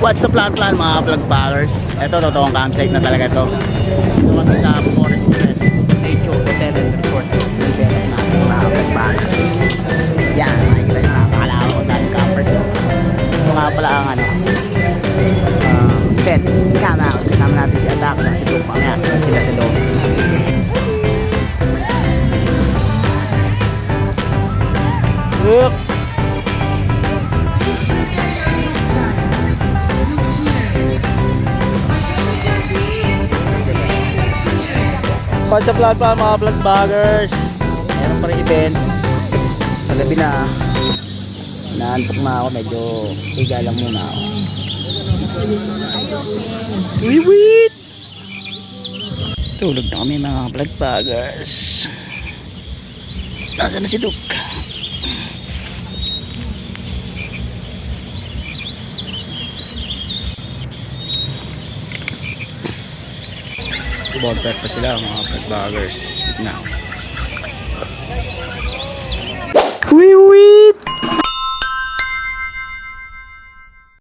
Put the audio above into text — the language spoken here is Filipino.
What's the plan mga vlog followers? Ito, totoong campsite na talaga to. Ito kami sa Forest Crest Nature Hotel and Resort. Hotel na mga vlog followers. Yan, makikita nyo, napakalawak ko dahil campers. Ito nga pala ang pets. Come out. Kasama natin si Adak na si Luke. Mamaya, sila sa loob. Look! What's up lahat pa mga vlog vloggers? Meron pa rin event. Pagabi na. Naantok na ako. Medyo higa lang muna ako. Wiwit! Tulog na kami mga vlog vloggers. Nasaan na si Luke? Bonfire pa sila mga vloggers. Na. Wiwi!